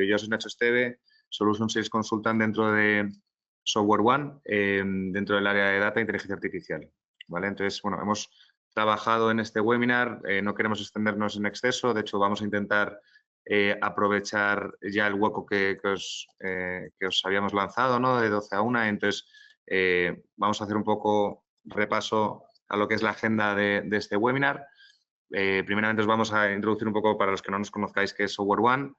yo soy Nacho Esteve, Solution Sales Consultant dentro de Software One, dentro del área de Data e Inteligencia Artificial. ¿Vale? Entonces, bueno, hemos trabajado en este webinar, no queremos extendernos en exceso, de hecho vamos a intentar aprovechar ya el hueco que os habíamos lanzado, ¿no? De 12 a 1, entonces vamos a hacer un poco repaso a lo que es la agenda de este webinar. Primeramente os vamos a introducir un poco, para los que no nos conozcáis, qué es Software One,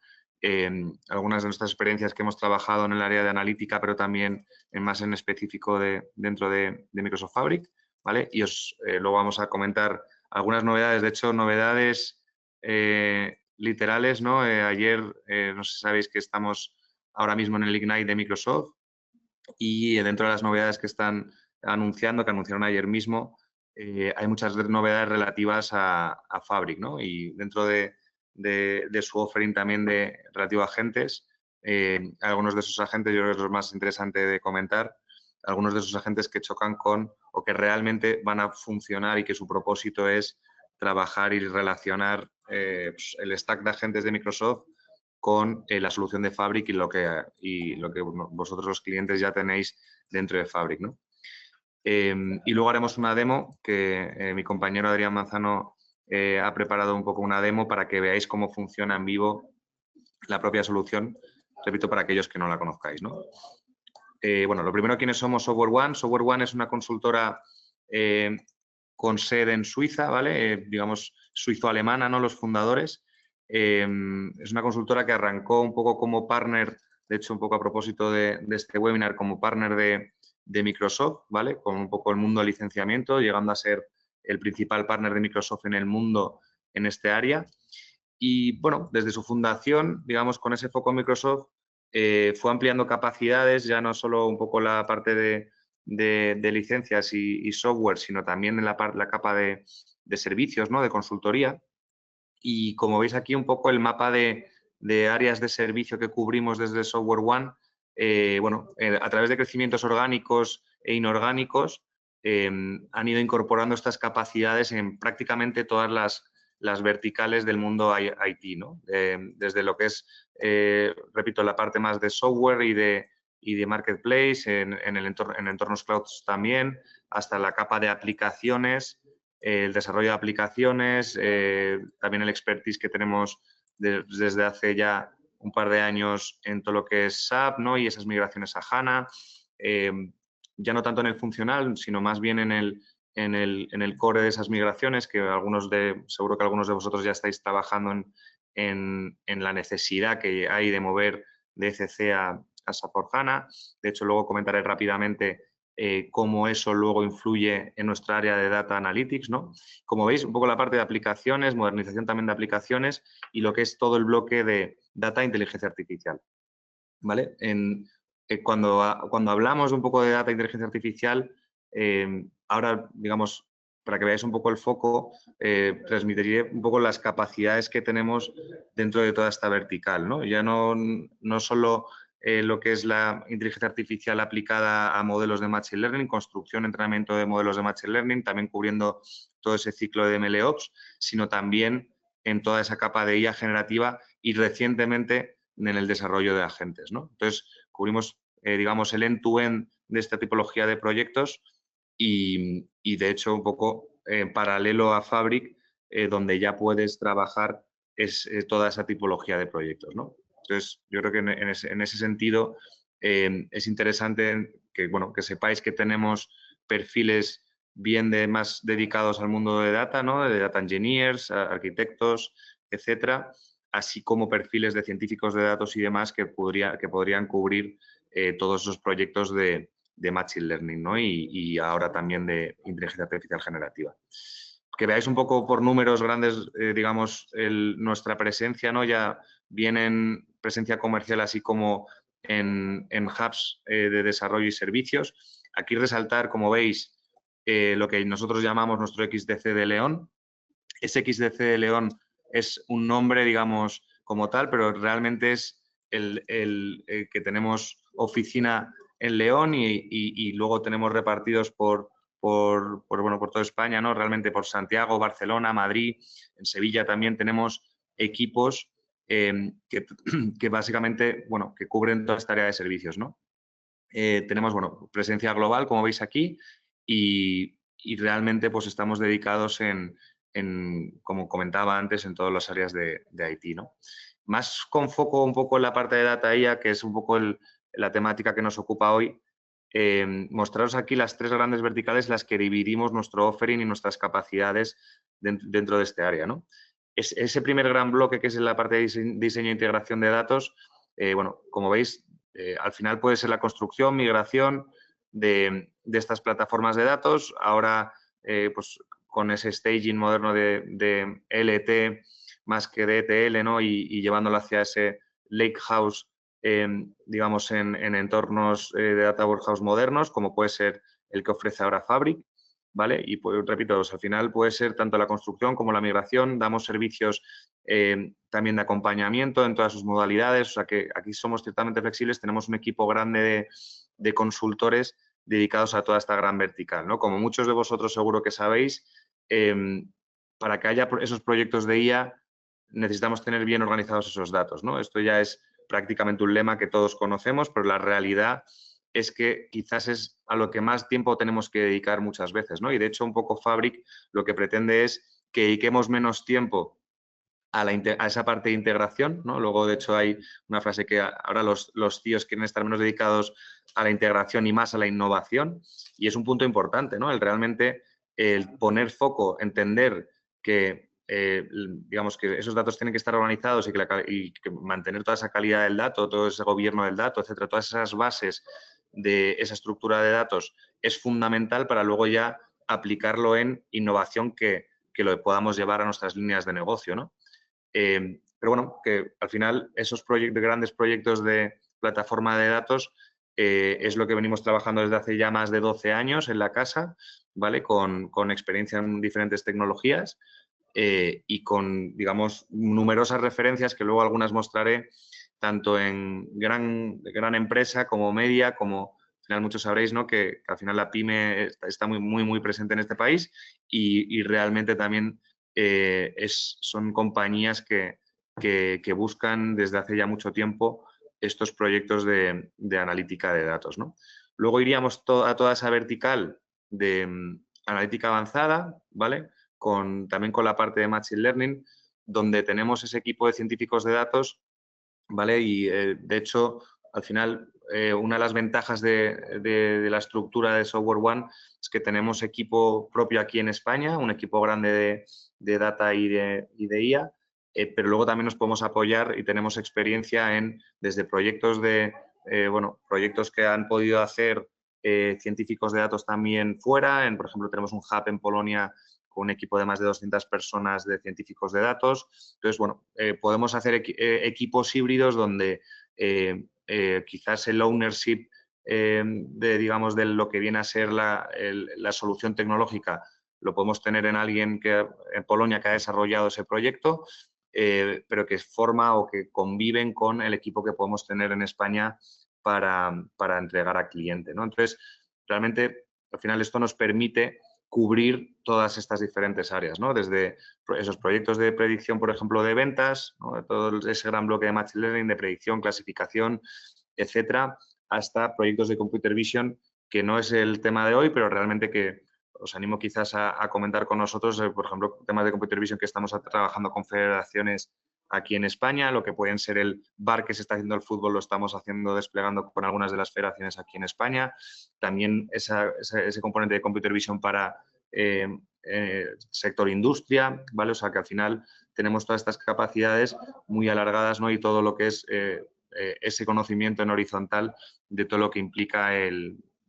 algunas de nuestras experiencias que hemos trabajado en el área de analítica, pero también más en específico dentro de Microsoft Fabric, ¿vale? Y luego vamos a comentar algunas novedades, de hecho, novedades literales, ¿no? Ayer, no sé si sabéis que estamos ahora mismo en el Ignite de Microsoft y dentro de las novedades que están anunciando, que anunciaron ayer mismo, hay muchas novedades relativas a Fabric, ¿no? Y dentro de su offering también relativo a agentes, algunos de esos agentes, yo creo que es lo más interesante de comentar, algunos de esos agentes que chocan con o que realmente van a funcionar y que su propósito es trabajar y relacionar pues, el stack de agentes de Microsoft con la solución de Fabric y lo que vosotros los clientes ya tenéis dentro de Fabric, ¿no? Y luego haremos una demo que mi compañero Adrián Manzano ha preparado un poco una demo para que veáis cómo funciona en vivo la propia solución, repito, para aquellos que no la conozcáis, ¿no? Bueno, lo primero, ¿quiénes somos Software One? Software One es una consultora con sede en Suiza, ¿vale? Digamos, suizo-alemana, ¿no? Los fundadores. Es una consultora que arrancó un poco como partner, de hecho, un poco a propósito de este webinar, como partner de Microsoft, ¿vale? Con un poco el mundo de licenciamiento, llegando a ser el principal partner de Microsoft en el mundo en este área. Y, bueno, desde su fundación, digamos, con ese foco en Microsoft, fue ampliando capacidades, ya no solo un poco la parte de licencias y software, sino también en la capa de servicios, ¿no? De consultoría. Y como veis aquí un poco el mapa de áreas de servicio que cubrimos desde Software One, bueno, a través de crecimientos orgánicos e inorgánicos, han ido incorporando estas capacidades en prácticamente todas las verticales del mundo IT, ¿no? Desde lo que es, repito, la parte más de software y de marketplace, en entornos clouds también, hasta la capa de aplicaciones, el desarrollo de aplicaciones, también el expertise que tenemos desde hace ya un par de años en todo lo que es SAP, ¿no? Y esas migraciones a HANA, ya no tanto en el funcional, sino más bien en el core de esas migraciones, que seguro que algunos de vosotros ya estáis trabajando en la necesidad que hay de mover de ECC a SAP por HANA. De hecho, luego comentaré rápidamente cómo eso luego influye en nuestra área de Data Analytics, ¿no? Como veis, un poco la parte de aplicaciones, modernización también de aplicaciones y lo que es todo el bloque de Data e Inteligencia Artificial, ¿vale? Cuando hablamos un poco de Data e Inteligencia Artificial, ahora, digamos, para que veáis un poco el foco, transmitiré un poco las capacidades que tenemos dentro de toda esta vertical, ¿no? Ya no solo lo que es la inteligencia artificial aplicada a modelos de Machine Learning, construcción, entrenamiento de modelos de Machine Learning, también cubriendo todo ese ciclo de MLOps, sino también en toda esa capa de IA generativa y recientemente en el desarrollo de agentes, ¿no? Entonces, cubrimos, digamos, el end-to-end de esta tipología de proyectos y de hecho, un poco en paralelo a Fabric, donde ya puedes trabajar toda esa tipología de proyectos, ¿no? Entonces, yo creo que en ese sentido es interesante que, bueno, que sepáis que tenemos perfiles bien más dedicados al mundo de data, ¿no? De data engineers, arquitectos, etcétera, así como perfiles de científicos de datos y demás que podrían cubrir todos esos proyectos de Machine Learning, ¿no? Y ahora también de inteligencia artificial generativa. Que veáis un poco por números grandes, digamos, nuestra presencia, ¿no? Ya viene presencia comercial así como en hubs de desarrollo y servicios. Aquí resaltar, como veis, lo que nosotros llamamos nuestro XDC de León. Ese XDC de León es un nombre, digamos, como tal, pero realmente es el que tenemos oficina en León y luego tenemos repartidos por toda España, ¿no? Realmente por Santiago, Barcelona, Madrid, en Sevilla también tenemos equipos que básicamente, bueno, que cubren toda esta área de servicios, ¿no? Tenemos, bueno, presencia global, como veis aquí, y realmente pues estamos dedicados como comentaba antes, en todas las áreas de IT, ¿no? Más con foco un poco en la parte de Data IA, que es un poco la temática que nos ocupa hoy, mostraros aquí las 3 grandes verticales en las que dividimos nuestro offering y nuestras capacidades dentro de este área, ¿no? Ese primer gran bloque, que es en la parte de diseño e integración de datos, bueno, como veis, al final puede ser la construcción, migración de estas plataformas de datos. Ahora, pues con ese staging moderno de LT más que de ETL, ¿no? Y llevándolo hacia ese lakehouse, digamos, en entornos de data warehouse modernos, como puede ser el que ofrece ahora Fabric, ¿vale? Y pues, repito, pues, al final puede ser tanto la construcción como la migración. Damos servicios también de acompañamiento en todas sus modalidades, o sea que aquí somos ciertamente flexibles, tenemos un equipo grande de consultores dedicados a toda esta gran vertical, ¿no? Como muchos de vosotros seguro que sabéis, para que haya esos proyectos de IA necesitamos tener bien organizados esos datos, ¿no? Esto ya es prácticamente un lema que todos conocemos, pero la realidad es que quizás es a lo que más tiempo tenemos que dedicar muchas veces, ¿no? Y de hecho un poco Fabric lo que pretende es que dediquemos menos tiempo a esa parte de integración, ¿no? Luego, de hecho, hay una frase que ahora los CEOs quieren estar menos dedicados a la integración y más a la innovación, y es un punto importante, ¿no? El realmente el poner foco, entender que, digamos, que esos datos tienen que estar organizados y que mantener toda esa calidad del dato, todo ese gobierno del dato, etcétera, todas esas bases de esa estructura de datos es fundamental para luego ya aplicarlo en innovación que lo podamos llevar a nuestras líneas de negocio, ¿no? Pero bueno, que al final esos grandes proyectos de plataforma de datos es lo que venimos trabajando desde hace ya más de 12 años en la casa, ¿vale? Con experiencia en diferentes tecnologías y con, digamos, numerosas referencias que luego algunas mostraré tanto en gran empresa como media, como al final muchos sabréis, ¿no? Que al final la pyme está muy presente en este país y realmente también son compañías que buscan desde hace ya mucho tiempo estos proyectos de analítica de datos, ¿no? Luego iríamos a toda esa vertical de analítica avanzada, ¿vale? También con la parte de Machine Learning, donde tenemos ese equipo de científicos de datos, ¿vale? Y, de hecho, al final, una de las ventajas de la estructura de Software One es que tenemos equipo propio aquí en España, un equipo grande de data y de IA, pero luego también nos podemos apoyar y tenemos experiencia desde proyectos proyectos que han podido hacer científicos de datos también fuera. Por ejemplo, tenemos un hub en Polonia con un equipo de más de 200 personas de científicos de datos. Entonces, bueno, podemos hacer equipos híbridos donde quizás el ownership digamos, de lo que viene a ser la solución tecnológica lo podemos tener en alguien en Polonia que ha desarrollado ese proyecto, pero que forma o que conviven con el equipo que podemos tener en España para entregar a cliente, ¿no? Entonces, realmente, al final esto nos permite cubrir todas estas diferentes áreas, ¿no? Desde esos proyectos de predicción, por ejemplo, de ventas, ¿no? Todo ese gran bloque de Machine Learning, de predicción, clasificación, etcétera, hasta proyectos de Computer Vision, que no es el tema de hoy, pero realmente que os animo quizás a comentar con nosotros, por ejemplo, temas de Computer Vision que estamos trabajando con federaciones aquí en España, lo que pueden ser el VAR que se está haciendo el fútbol, lo estamos desplegando con algunas de las federaciones aquí en España. También ese componente de Computer Vision para sector industria, ¿vale? O sea que al final tenemos todas estas capacidades muy alargadas, ¿no? Y todo lo que es ese conocimiento en horizontal de todo lo que implica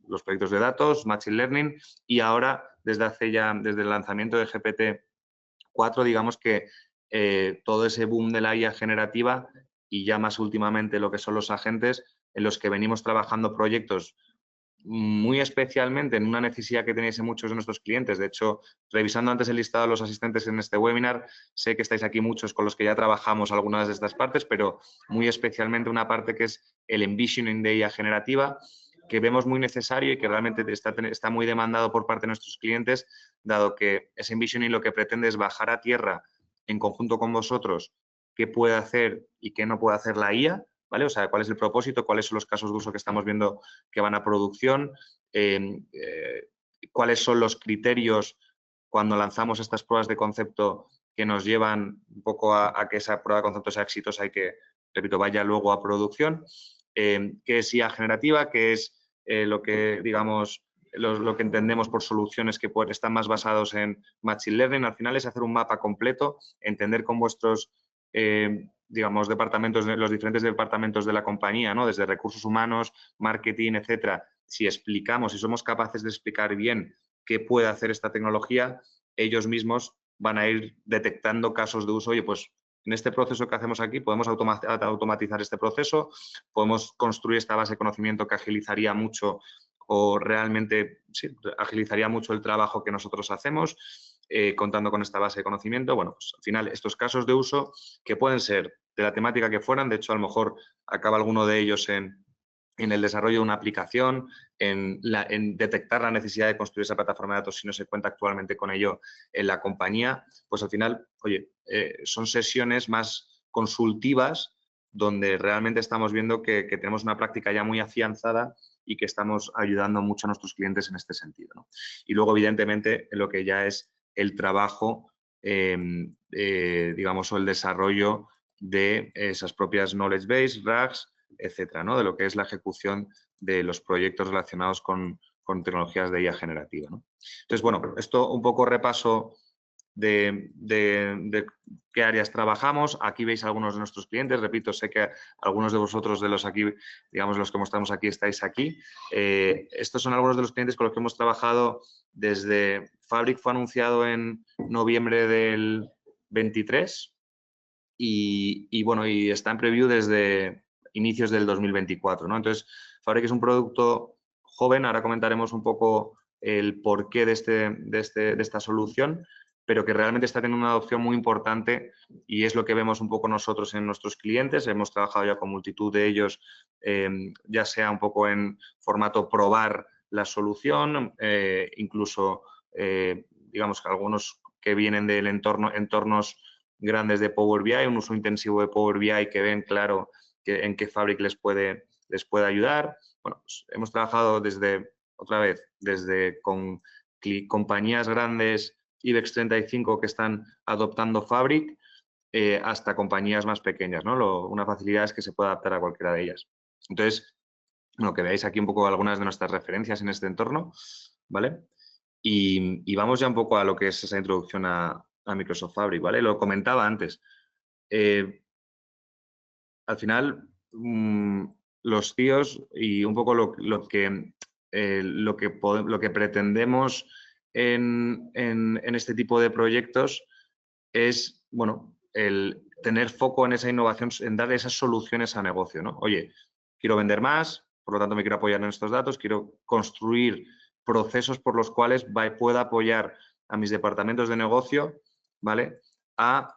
los proyectos de datos, Machine Learning, y ahora, desde el lanzamiento de GPT-4, digamos que todo ese boom de la IA generativa y ya más últimamente lo que son los agentes en los que venimos trabajando proyectos muy especialmente en una necesidad que tenéis en muchos de nuestros clientes. De hecho, revisando antes el listado de los asistentes en este webinar, sé que estáis aquí muchos con los que ya trabajamos algunas de estas partes, pero muy especialmente una parte que es el envisioning de IA generativa, que vemos muy necesario y que realmente está muy demandado por parte de nuestros clientes, dado que ese envisioning lo que pretende es bajar a tierra en conjunto con vosotros qué puede hacer y qué no puede hacer la IA, ¿vale? O sea, cuál es el propósito, cuáles son los casos de uso que estamos viendo que van a producción, cuáles son los criterios cuando lanzamos estas pruebas de concepto que nos llevan un poco a que esa prueba de concepto sea exitosa y que, repito, vaya luego a producción, qué es IA generativa, qué es lo que, digamos, lo que entendemos por soluciones que están más basados en Machine Learning. Al final es hacer un mapa completo, entender con vuestros, digamos, departamentos, los diferentes departamentos de la compañía, ¿no? Desde recursos humanos, marketing, etcétera. Si explicamos, si somos capaces de explicar bien qué puede hacer esta tecnología, ellos mismos van a ir detectando casos de uso. Oye, pues en este proceso que hacemos aquí podemos automatizar este proceso, podemos construir esta base de conocimiento que agilizaría mucho o realmente sí, agilizaría mucho el trabajo que nosotros hacemos, contando con esta base de conocimiento. Bueno, pues al final estos casos de uso que pueden ser de la temática que fueran, de hecho a lo mejor acaba alguno de ellos en el desarrollo de una aplicación, en detectar la necesidad de construir esa plataforma de datos si no se cuenta actualmente con ello en la compañía, pues al final, oye, son sesiones más consultivas donde realmente estamos viendo que tenemos una práctica ya muy afianzada y que estamos ayudando mucho a nuestros clientes en este sentido, ¿no? Y luego, evidentemente, en lo que ya es el trabajo, digamos, o el desarrollo de esas propias knowledge base, RAGs, etcétera, ¿no? De lo que es la ejecución de los proyectos relacionados con tecnologías de IA generativa, ¿no? Entonces, bueno, esto un poco repaso de qué áreas trabajamos. Aquí veis algunos de nuestros clientes. Repito, sé que algunos de vosotros de los aquí, digamos, los que mostramos aquí, estáis aquí. Estos son algunos de los clientes con los que hemos trabajado desde Fabric. Fue anunciado en noviembre del 23 y bueno, y está en preview desde inicios del 2024, ¿no? Entonces, Fabric es un producto joven. Ahora comentaremos un poco el porqué de esta solución, pero que realmente está teniendo una adopción muy importante y es lo que vemos un poco nosotros en nuestros clientes. Hemos trabajado ya con multitud de ellos, ya sea un poco en formato probar la solución, incluso, digamos, que algunos que vienen del entornos grandes de Power BI, un uso intensivo de Power BI que ven claro en qué Fabric les puede ayudar. Bueno, pues hemos trabajado desde con compañías grandes IBEX 35 que están adoptando Fabric hasta compañías más pequeñas, ¿no? Una facilidad es que se puede adaptar a cualquiera de ellas. Entonces, bueno, que veáis aquí un poco algunas de nuestras referencias en este entorno, ¿vale? Y vamos ya un poco a lo que es esa introducción a Microsoft Fabric, ¿vale? Lo comentaba antes. Al final, los CIOs y un poco lo que pretendemos en este tipo de proyectos es, bueno, el tener foco en esa innovación, en dar esas soluciones a negocio, ¿no? Oye, quiero vender más, por lo tanto me quiero apoyar en estos datos, quiero construir procesos por los cuales pueda apoyar a mis departamentos de negocio, ¿vale? A,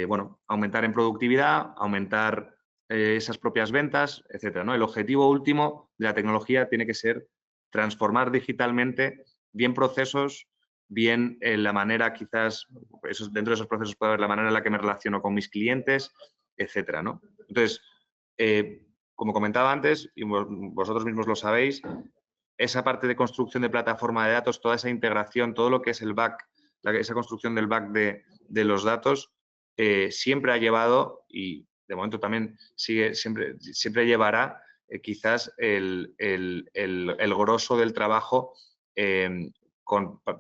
bueno, aumentar en productividad, aumentar esas propias ventas, etcétera, ¿no? El objetivo último de la tecnología tiene que ser transformar digitalmente bien procesos, bien la manera quizás, dentro de esos procesos puede haber la manera en la que me relaciono con mis clientes, etcétera, ¿no? Entonces, como comentaba antes, y vosotros mismos lo sabéis, esa parte de construcción de plataforma de datos, toda esa integración, todo lo que es el back, esa construcción del back de los datos, siempre ha llevado, y de momento también siempre llevará quizás el grosso del trabajo,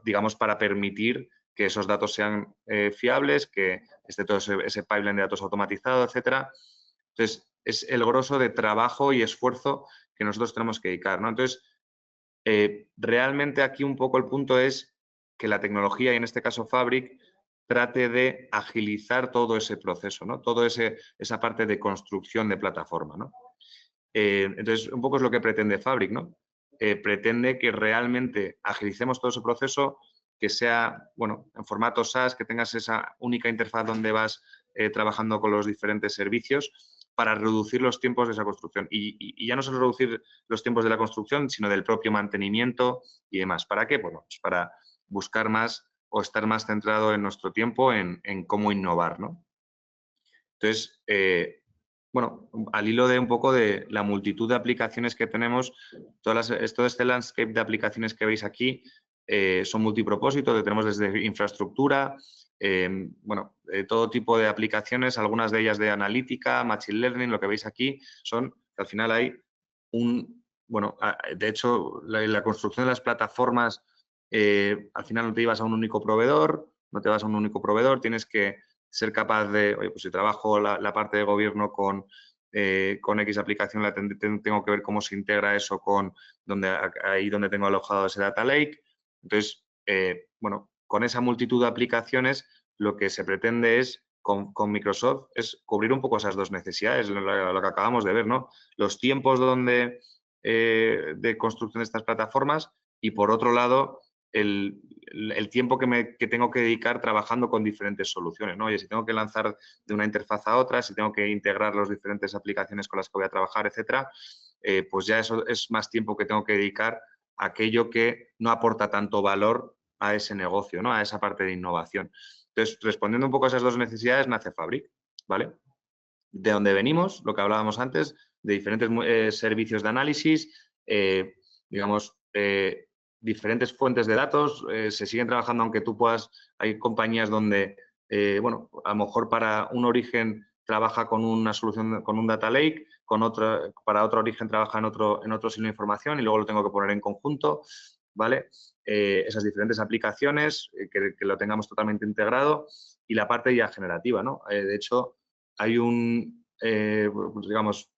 digamos, para permitir que esos datos sean fiables, que esté todo ese pipeline de datos automatizado, etcétera. Entonces, es el grosso de trabajo y esfuerzo que nosotros tenemos que dedicar, ¿no? Entonces, realmente aquí un poco el punto es que la tecnología, y en este caso Fabric, trate de agilizar todo ese proceso, ¿no? Toda esa parte de construcción de plataforma, ¿no? Entonces, un poco es lo que pretende Fabric, ¿no? Pretende que realmente agilicemos todo ese proceso, que sea, bueno, en formato SaaS, que tengas esa única interfaz donde vas trabajando con los diferentes servicios para reducir los tiempos de esa construcción. Y ya no solo reducir los tiempos de la construcción, sino del propio mantenimiento y demás. ¿Para qué? Bueno, pues para buscar más o estar más centrado en nuestro tiempo en cómo innovar, ¿no? Entonces, bueno, al hilo de un poco de la multitud de aplicaciones que tenemos, todo este landscape de aplicaciones que veis aquí son multipropósitos, que tenemos desde infraestructura, bueno, todo tipo de aplicaciones, algunas de ellas de analítica, machine learning, lo que veis aquí, son, al final hay bueno, de hecho, la construcción de las plataformas, al final no te llevas a un único proveedor, no te vas a un único proveedor, tienes que ser capaz de, oye, pues si trabajo la parte de gobierno con X aplicación, tengo que ver cómo se integra eso con ahí donde tengo alojado ese data lake. Entonces, bueno, con esa multitud de aplicaciones, lo que se pretende es, con Microsoft, es cubrir un poco esas dos necesidades, lo que acabamos de ver, ¿no? Los tiempos de construcción de estas plataformas y, por otro lado, el tiempo que tengo que dedicar trabajando con diferentes soluciones, ¿no? Oye, si tengo que lanzar de una interfaz a otra, si tengo que integrar las diferentes aplicaciones con las que voy a trabajar, etcétera, pues ya eso es más tiempo que tengo que dedicar a aquello que no aporta tanto valor a ese negocio, ¿no? A esa parte de innovación. Entonces, respondiendo un poco a esas dos necesidades, nace Fabric, ¿vale? De donde venimos, lo que hablábamos antes, de diferentes servicios de análisis, digamos, diferentes fuentes de datos, se siguen trabajando aunque tú puedas, hay compañías donde, bueno, a lo mejor para un origen trabaja con una solución, con un data lake, para otro origen trabaja en otro silo de información y luego lo tengo que poner en conjunto, ¿vale? Esas diferentes aplicaciones, que lo tengamos totalmente integrado y la parte ya generativa, ¿no? De hecho, hay digamos,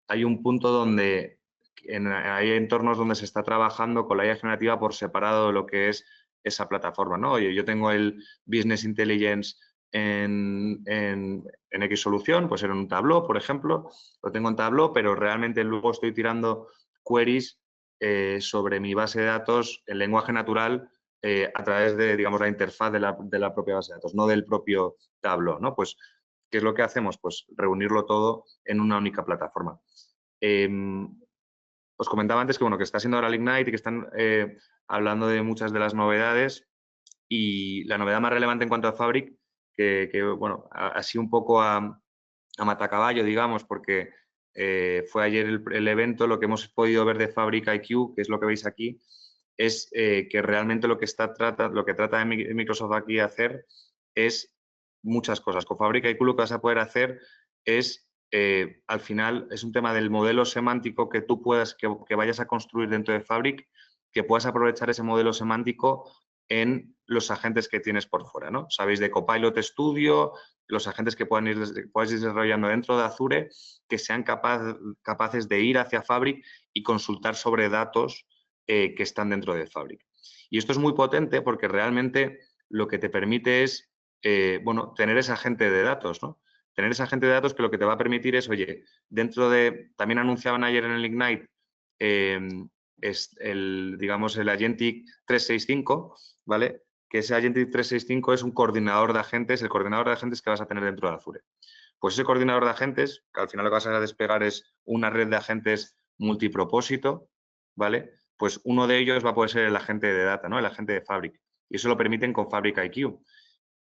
hay un punto donde hay entornos donde se está trabajando con la IA generativa por separado de lo que es esa plataforma, ¿no? Oye, yo tengo el Business Intelligence en X solución, pues en un Tableau, por ejemplo, lo tengo en Tableau, pero realmente luego estoy tirando queries sobre mi base de datos en lenguaje natural a través de, digamos, la interfaz de la propia base de datos, no del propio Tableau, ¿no? Pues, ¿qué es lo que hacemos? Pues reunirlo todo en una única plataforma. Os comentaba antes que, bueno, que está siendo ahora el Ignite y que están hablando de muchas de las novedades, y la novedad más relevante en cuanto a Fabric, que bueno, así un poco a matacaballo, digamos, porque fue ayer el evento, lo que hemos podido ver de Fabric IQ, que es lo que veis aquí, es que realmente lo que trata de Microsoft aquí de hacer es muchas cosas. Con Fabric IQ lo que vas a poder hacer es, al final, es un tema del modelo semántico que tú que vayas a construir dentro de Fabric, que puedas aprovechar ese modelo semántico en los agentes que tienes por fuera, ¿no? Sabéis de Copilot Studio, los agentes que puedas ir desarrollando dentro de Azure, que sean capaces de ir hacia Fabric y consultar sobre datos que están dentro de Fabric. Y esto es muy potente porque realmente lo que te permite es, bueno, tener ese agente de datos, ¿no? Tener ese agente de datos que lo que te va a permitir es, oye, también anunciaban ayer en el Ignite, digamos, el Agentic 365, ¿vale? Que ese Agentic 365 es un coordinador de agentes, el coordinador de agentes que vas a tener dentro de Azure. Pues ese coordinador de agentes, que al final lo que vas a despegar es una red de agentes multipropósito, ¿vale? Pues uno de ellos va a poder ser el agente de data, ¿no? El agente de Fabric. Y eso lo permiten con Fabric IQ.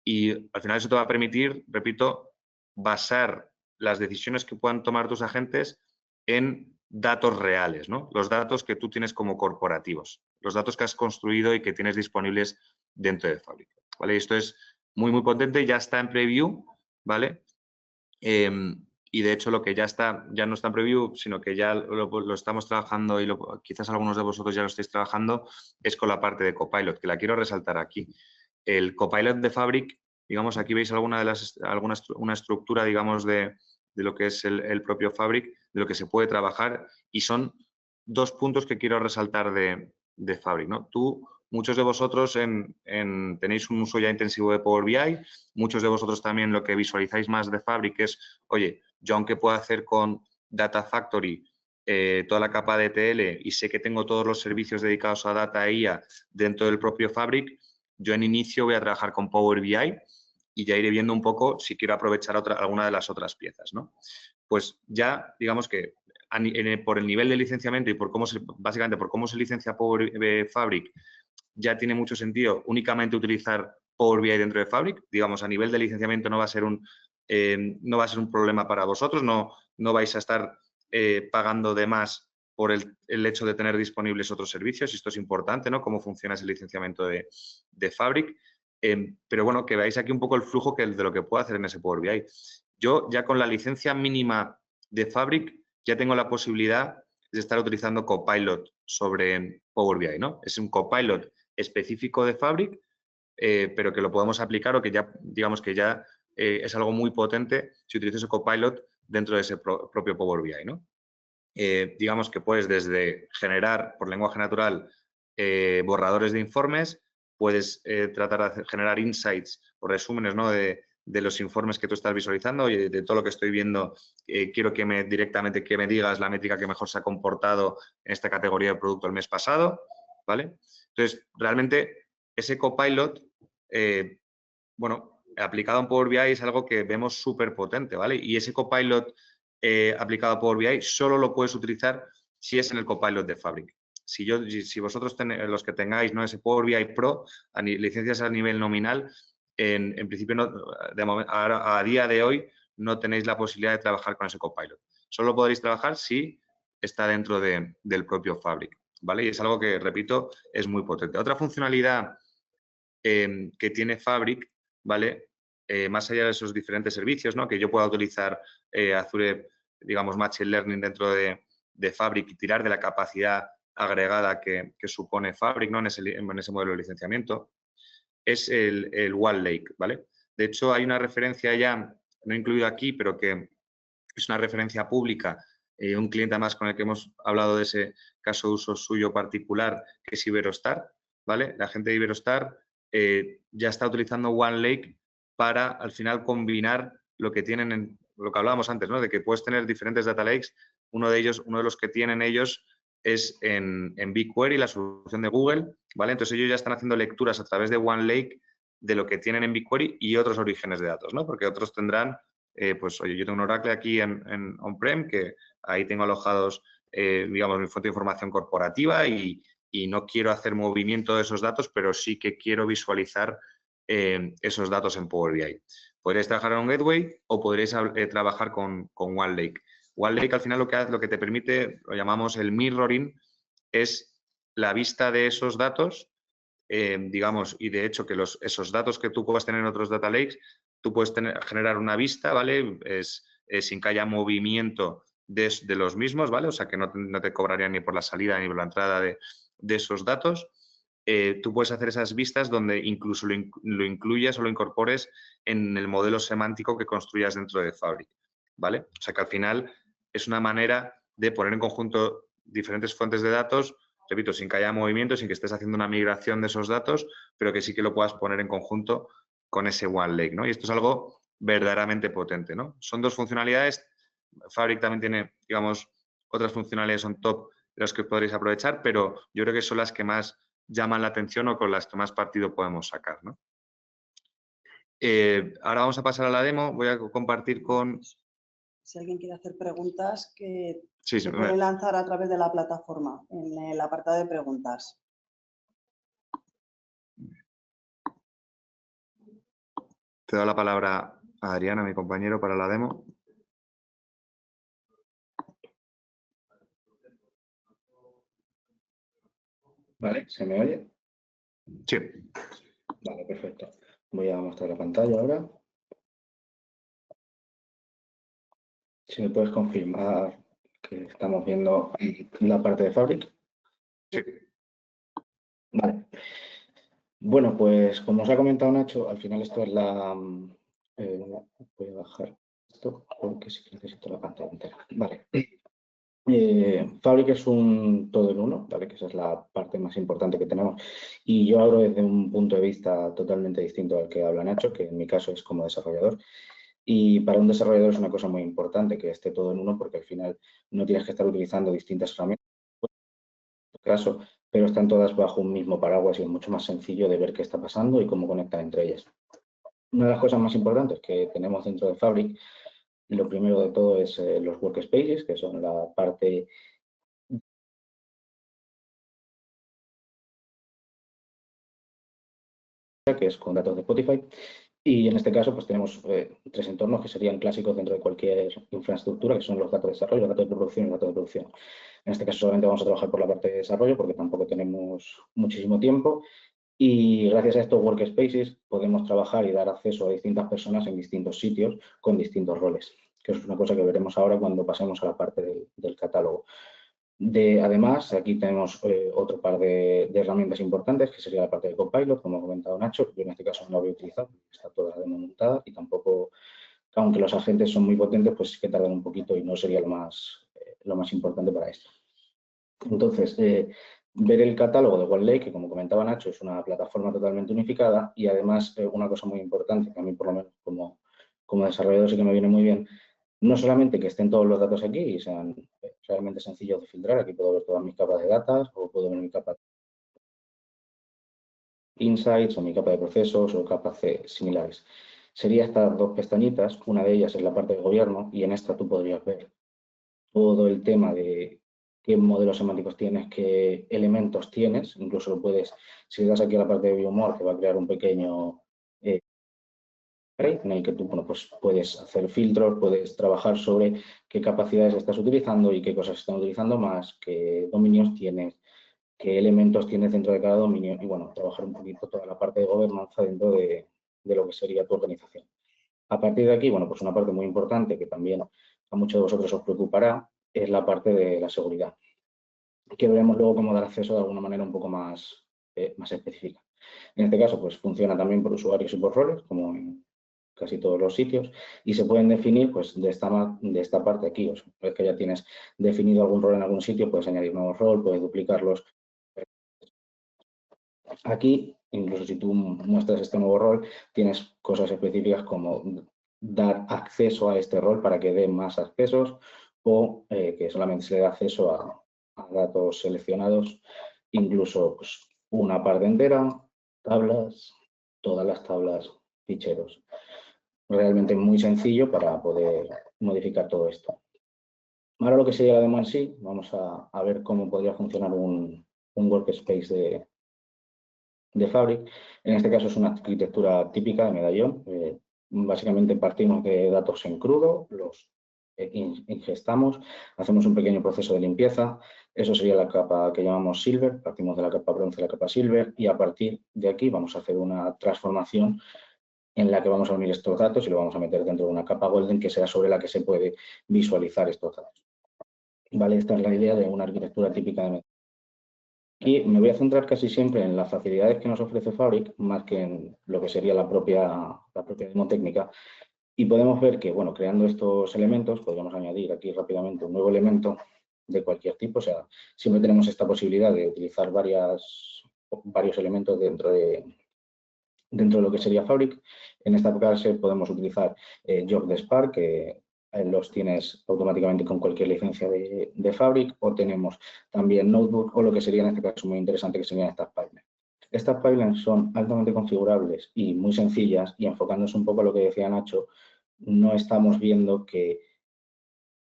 Y al final eso te va a permitir, repito, basar las decisiones que puedan tomar tus agentes en datos reales, ¿no? Los datos que tú tienes como corporativos, los datos que has construido y que tienes disponibles dentro de Fabric, ¿vale? Y esto es muy, muy potente, ya está en preview, ¿vale? Y de hecho lo que ya no está en preview, sino que ya lo estamos trabajando y quizás algunos de vosotros ya lo estáis trabajando, es con la parte de Copilot, que la quiero resaltar aquí. El Copilot de Fabric, digamos, aquí veis una estructura, digamos, de lo que es el propio Fabric, de lo que se puede trabajar, y son dos puntos que quiero resaltar de Fabric, ¿no? Muchos de vosotros tenéis un uso ya intensivo de Power BI, muchos de vosotros también lo que visualizáis más de Fabric es, oye, yo aunque pueda hacer con Data Factory toda la capa de ETL y sé que tengo todos los servicios dedicados a Data e IA dentro del propio Fabric, yo en inicio voy a trabajar con Power BI y ya iré viendo un poco si quiero aprovechar alguna de las otras piezas, ¿no? Pues ya, digamos que por el nivel de licenciamiento y básicamente por cómo se licencia Power Fabric, ya tiene mucho sentido únicamente utilizar Power BI dentro de Fabric. Digamos, a nivel de licenciamiento no va a ser no va a ser un problema para vosotros, no vais a estar pagando de más por el hecho de tener disponibles otros servicios, y esto es importante, ¿no? Cómo funciona ese licenciamiento de Fabric. Pero bueno, que veáis aquí un poco el flujo de lo que puedo hacer en ese Power BI. Yo ya con la licencia mínima de Fabric ya tengo la posibilidad de estar utilizando Copilot sobre Power BI, ¿no? Es un Copilot específico de Fabric, pero que lo podemos aplicar o que ya, digamos que ya es algo muy potente si utilizo ese Copilot dentro de ese propio Power BI, ¿no? Digamos que puedes desde generar por lenguaje natural borradores de informes, puedes tratar de generar insights o resúmenes, ¿no? de los informes que tú estás visualizando y de todo lo que estoy viendo. Quiero que directamente que me digas la métrica que mejor se ha comportado en esta categoría de producto el mes pasado, ¿vale? Entonces, realmente ese Copilot, bueno, aplicado en Power BI es algo que vemos súper potente, ¿vale? Y ese Copilot aplicado a Power BI solo lo puedes utilizar si es en el Copilot de Fabric. Si vosotros los que tengáis, ¿no? ese Power BI Pro, licencias a nivel nominal, en principio no, a día de hoy no tenéis la posibilidad de trabajar con ese Copilot. Solo podréis trabajar si está dentro del propio Fabric, ¿vale? Y es algo que, repito, es muy potente. Otra funcionalidad que tiene Fabric, ¿vale? Más allá de esos diferentes servicios, ¿no? Que yo pueda utilizar Azure, digamos, Machine Learning dentro de Fabric y tirar de la capacidad agregada que supone Fabric, ¿no? en ese modelo de licenciamiento, es el One Lake, ¿vale? De hecho, hay una referencia ya, no incluido aquí, pero que es una referencia pública, un cliente más con el que hemos hablado de ese caso de uso suyo particular, que es Iberostar, ¿vale? La gente de Iberostar ya está utilizando One Lake para, al final, combinar lo que tienen en lo que hablábamos antes, ¿no? De que puedes tener diferentes data lakes. Uno de los que tienen ellos es en BigQuery, la solución de Google, ¿vale? Entonces ellos ya están haciendo lecturas a través de One Lake de lo que tienen en BigQuery y otros orígenes de datos, ¿no? Porque otros tendrán, pues, oye, yo tengo un Oracle aquí en on-prem, que ahí tengo alojados, digamos, mi fuente de información corporativa y no quiero hacer movimiento de esos datos, pero sí que quiero visualizar esos datos en Power BI. Podréis trabajar en un gateway o podréis trabajar con One Lake. One Lake, al final, lo que te permite, lo llamamos el mirroring, es la vista de esos datos, digamos, y de hecho que esos datos que tú puedas tener en otros data lakes, tú puedes generar una vista, ¿vale? Sin que haya movimiento de los mismos, ¿vale? O sea, que no te cobrarían ni por la salida ni por la entrada de esos datos. Tú puedes hacer esas vistas donde incluso lo incluyas o lo incorpores en el modelo semántico que construyas dentro de Fabric, ¿vale? O sea, que al final es una manera de poner en conjunto diferentes fuentes de datos, repito, sin que haya movimiento, sin que estés haciendo una migración de esos datos, pero que sí que lo puedas poner en conjunto con ese One Lake, ¿no? Y esto es algo verdaderamente potente, ¿no? Son dos funcionalidades. Fabric también tiene, digamos, otras funcionalidades on top de las que podréis aprovechar, pero yo creo que son las que más llaman la atención o con las que más partido podemos sacar, ¿no? Ahora vamos a pasar a la demo. Voy a compartir con... Si alguien quiere hacer preguntas, que sí, se pueden lanzar a través de la plataforma, en el apartado de preguntas. Te doy la palabra a Adriana, mi compañero, para la demo. Vale, ¿se me oye? Sí. Vale, perfecto. Voy a mostrar la pantalla ahora. Si me puedes confirmar que estamos viendo la parte de Fabric. Sí. Vale. Bueno, pues como os ha comentado Nacho, al final esto es la... voy a bajar esto porque sí que necesito la pantalla entera. Vale. Fabric es un todo en uno, ¿vale? Que esa es la parte más importante que tenemos. Y yo hablo desde un punto de vista totalmente distinto al que habla Nacho, que en mi caso es como desarrollador. Y para un desarrollador es una cosa muy importante que esté todo en uno, porque al final no tienes que estar utilizando distintas herramientas, en este caso, pero están todas bajo un mismo paraguas y es mucho más sencillo de ver qué está pasando y cómo conectan entre ellas. Una de las cosas más importantes que tenemos dentro de Fabric, lo primero de todo es los workspaces, que son la parte que es con datos de Spotify, Y en este caso, pues tenemos 3 entornos que serían clásicos dentro de cualquier infraestructura, que son los datos de desarrollo, los datos de producción y los datos de producción. En este caso solamente vamos a trabajar por la parte de desarrollo porque tampoco tenemos muchísimo tiempo. Y gracias a estos workspaces podemos trabajar y dar acceso a distintas personas en distintos sitios con distintos roles, que es una cosa que veremos ahora cuando pasemos a la parte del catálogo. Además, aquí tenemos otro par de herramientas importantes, que sería la parte de Copilot, como ha comentado Nacho. Yo en este caso no la voy a utilizar, está toda montada y tampoco, aunque los agentes son muy potentes, pues sí que tardan un poquito y no sería lo más importante para esto. Entonces, ver el catálogo de OneLake, que como comentaba Nacho, es una plataforma totalmente unificada y además una cosa muy importante, que a mí por lo menos como desarrollador sí que me viene muy bien, no solamente que estén todos los datos aquí y sean realmente sencillos de filtrar, aquí puedo ver todas mis capas de datos o puedo ver mi capa de insights o mi capa de procesos o capas similares. Sería estas 2 pestañitas, una de ellas es la parte de gobierno y en esta tú podrías ver todo el tema de qué modelos semánticos tienes, qué elementos tienes, incluso lo puedes, si le das aquí a la parte de biomor, te va a crear un pequeño en el que tú pues puedes hacer filtros, puedes trabajar sobre qué capacidades estás utilizando y qué cosas están utilizando más, qué dominios tienes, qué elementos tienes dentro de cada dominio y bueno, trabajar un poquito toda la parte de gobernanza dentro de lo que sería tu organización. A partir de aquí, bueno, pues una parte muy importante que también a muchos de vosotros os preocupará es la parte de la seguridad, que veremos luego cómo dar acceso de alguna manera un poco más específica. En este caso, pues funciona también por usuarios y por roles, como en casi todos los sitios, y se pueden definir pues de esta parte aquí. O sea, una vez que ya tienes definido algún rol en algún sitio, puedes añadir nuevos roles, puedes duplicarlos. Aquí, incluso si tú muestras este nuevo rol, tienes cosas específicas como dar acceso a este rol para que dé más accesos o que solamente se le dé acceso a datos seleccionados, incluso pues, una parte entera, tablas, todas las tablas, ficheros. Realmente muy sencillo para poder modificar todo esto. Ahora lo que sería la demo en sí, vamos a ver cómo podría funcionar un workspace de Fabric. En este caso es una arquitectura típica de medallón. Básicamente partimos de datos en crudo, los ingestamos, hacemos un pequeño proceso de limpieza. Eso sería la capa que llamamos Silver. Partimos de la capa bronce a la capa Silver y a partir de aquí vamos a hacer una transformación en la que vamos a unir estos datos y lo vamos a meter dentro de una capa Golden que sea sobre la que se puede visualizar estos datos. ¿Vale? Esta es la idea de una arquitectura típica de medallón. Aquí me voy a centrar casi siempre en las facilidades que nos ofrece Fabric, más que en lo que sería la propia demo técnica. Y podemos ver que, bueno, creando estos elementos, podríamos añadir aquí rápidamente un nuevo elemento de cualquier tipo. O sea, siempre tenemos esta posibilidad de utilizar varios elementos dentro de lo que sería Fabric. En esta caso podemos utilizar Job de Spark, que los tienes automáticamente con cualquier licencia de Fabric, o tenemos también Notebook, o lo que sería en este caso muy interesante, que serían estas pipelines. Estas pipelines son altamente configurables y muy sencillas, y enfocándose un poco a lo que decía Nacho, no estamos viendo que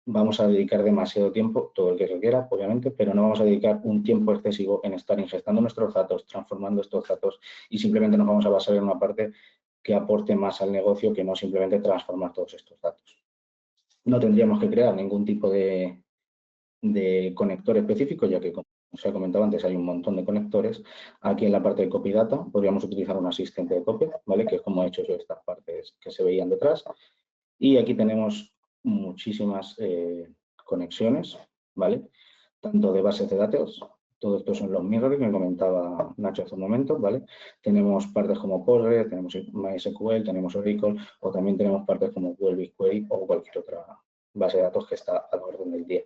vamos a dedicar demasiado tiempo, todo el que requiera, obviamente, pero no vamos a dedicar un tiempo excesivo en estar ingestando nuestros datos, transformando estos datos y simplemente nos vamos a basar en una parte que aporte más al negocio que no simplemente transformar todos estos datos. No tendríamos que crear ningún tipo de conector específico, ya que, como os he comentado antes, hay un montón de conectores. Aquí en la parte de copy data podríamos utilizar un asistente de copia, ¿vale? Que es como he hecho yo estas partes que se veían detrás. Y aquí tenemos muchísimas conexiones, ¿vale? Tanto de bases de datos, todo esto son los mirrors que me comentaba Nacho hace un momento, ¿vale? Tenemos partes como Postgres, tenemos MySQL, tenemos Oracle, o también tenemos partes como Google BigQuery o cualquier otra base de datos que está a la orden del día.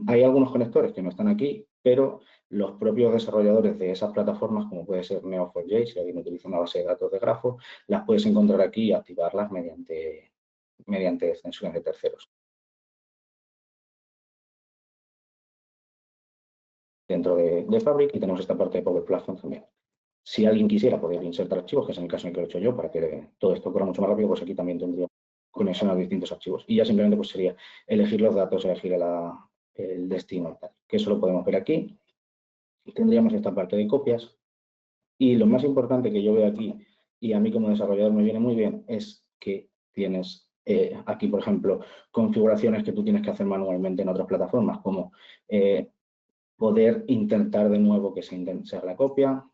Hay algunos conectores que no están aquí, pero los propios desarrolladores de esas plataformas, como puede ser Neo4j, si alguien utiliza una base de datos de grafo, las puedes encontrar aquí y activarlas mediante extensiones de terceros. Dentro de Fabric y tenemos esta parte de Power Platform también. Si alguien quisiera poder insertar archivos, que es en el caso en el que lo he hecho yo, para que todo esto corra mucho más rápido, pues aquí también tendría conexión a distintos archivos. Y ya simplemente pues sería elegir los datos, elegir el destino y tal. Que eso lo podemos ver aquí. Tendríamos esta parte de copias. Y lo más importante que yo veo aquí y a mí como desarrollador me viene muy bien, es que tienes aquí, por ejemplo, configuraciones que tú tienes que hacer manualmente en otras plataformas, como poder intentar de nuevo que se haga la copia,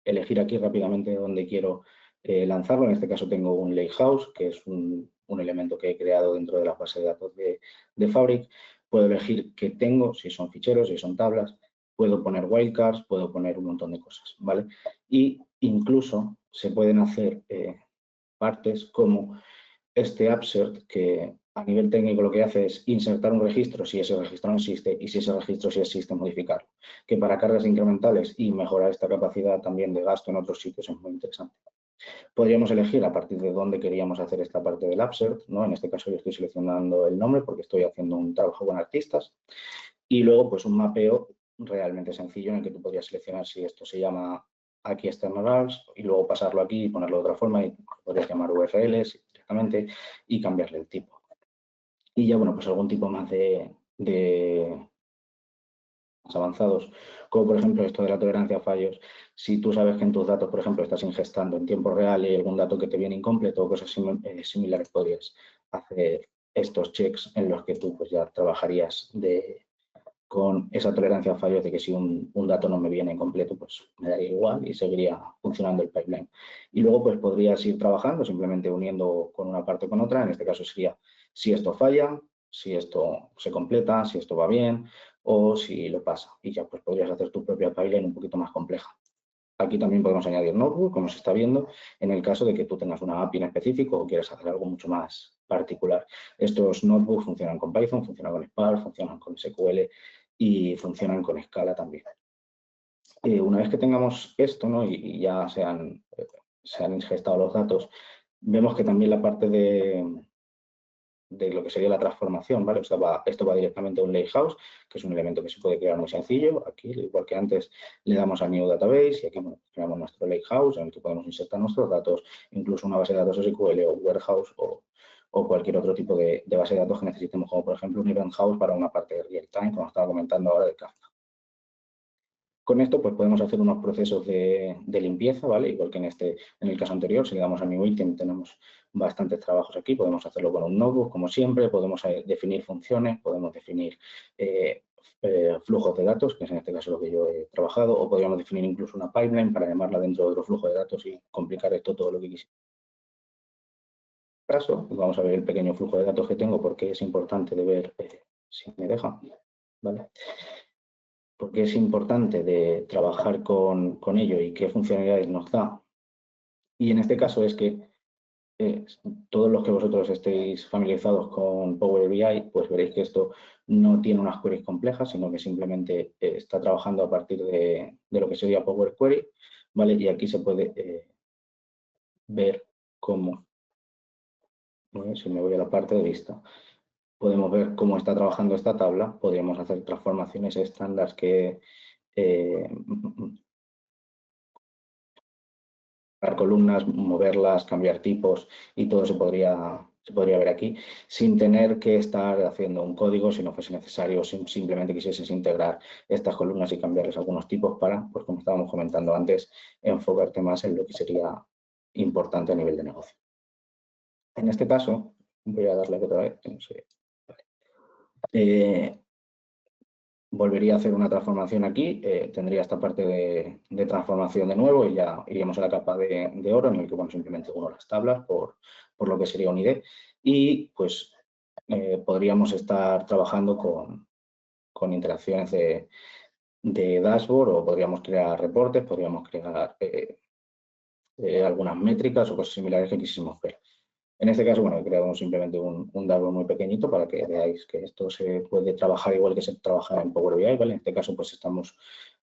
elegir aquí rápidamente dónde quiero lanzarlo. En este caso tengo un lakehouse, que es un elemento que he creado dentro de la base de datos de Fabric. Puedo elegir qué tengo, si son ficheros, si son tablas. Puedo poner wildcards, puedo poner un montón de cosas, ¿vale? Y incluso se pueden hacer partes como este upsert, que a nivel técnico lo que hace es insertar un registro si ese registro no existe y si ese registro sí existe, modificarlo. Que para cargas incrementales y mejorar esta capacidad también de gasto en otros sitios es muy interesante. Podríamos elegir a partir de dónde queríamos hacer esta parte del upsert, ¿no? En este caso yo estoy seleccionando el nombre porque estoy haciendo un trabajo con artistas. Y luego pues un mapeo realmente sencillo en el que tú podrías seleccionar si esto se llama aquí externals y luego pasarlo aquí y ponerlo de otra forma y podrías llamar URLs directamente y cambiarle el tipo. Y ya, bueno, pues algún tipo más de más avanzados, como por ejemplo esto de la tolerancia a fallos. Si tú sabes que en tus datos, por ejemplo, estás ingestando en tiempo real y hay algún dato que te viene incompleto o cosas similares, podrías hacer estos checks en los que tú pues ya trabajarías con esa tolerancia a fallos de que si un dato no me viene completo, pues me daría igual y seguiría funcionando el pipeline. Y luego pues podrías ir trabajando simplemente uniendo con una parte con otra. En este caso sería si esto falla, si esto se completa, si esto va bien o si lo pasa. Y ya pues podrías hacer tu propia pipeline un poquito más compleja. Aquí también podemos añadir notebook, como se está viendo, en el caso de que tú tengas una API en específico o quieras hacer algo mucho más particular. Estos notebooks funcionan con Python, funcionan con Spark, funcionan con SQL y funcionan con Scala también. Una vez que tengamos esto, ¿no? y ya se han ingestado los datos, vemos que también la parte de lo que sería la transformación, ¿vale? Esto va directamente a un lakehouse, que es un elemento que se puede crear muy sencillo. Aquí, igual que antes, le damos a New Database y aquí creamos nuestro lakehouse en el que podemos insertar nuestros datos, incluso una base de datos SQL o warehouse o cualquier otro tipo de base de datos que necesitemos, como por ejemplo un event house para una parte de real time, como estaba comentando ahora de Kafka. Con esto pues podemos hacer unos procesos de limpieza, ¿vale? Igual que en el caso anterior, si le damos a New Item tenemos bastantes trabajos aquí, podemos hacerlo con un notebook como siempre, podemos definir funciones, podemos definir flujos de datos, que es en este caso lo que yo he trabajado, o podríamos definir incluso una pipeline para llamarla dentro de otro flujo de datos y complicar esto todo lo que quisiera. En este caso, vamos a ver el pequeño flujo de datos que tengo porque es importante de ver si me deja, ¿vale? Porque es importante de trabajar con ello y qué funcionalidades nos da. Y en este caso es que todos los que vosotros estéis familiarizados con Power BI, pues veréis que esto no tiene unas queries complejas, sino que simplemente está trabajando a partir de lo que sería Power Query, ¿vale? Y aquí se puede ver cómo, si me voy a la parte de vista, podemos ver cómo está trabajando esta tabla. Podríamos hacer transformaciones estándar que columnas, moverlas, cambiar tipos y todo se podría ver aquí sin tener que estar haciendo un código si no fuese necesario, simplemente quisieses integrar estas columnas y cambiarles algunos tipos para, pues como estábamos comentando antes, enfocarte más en lo que sería importante a nivel de negocio. En este caso, voy a darle otra vez, no sé. Volvería a hacer una transformación aquí, tendría esta parte de transformación de nuevo y ya iríamos a la capa de oro en el que simplemente uno las tablas por lo que sería un ID y pues podríamos estar trabajando con interacciones de dashboard o podríamos crear reportes, podríamos crear algunas métricas o cosas similares que quisiésemos ver. En este caso, bueno, he creado simplemente un dashboard muy pequeñito para que veáis que esto se puede trabajar igual que se trabaja en Power BI, ¿vale? En este caso, pues estamos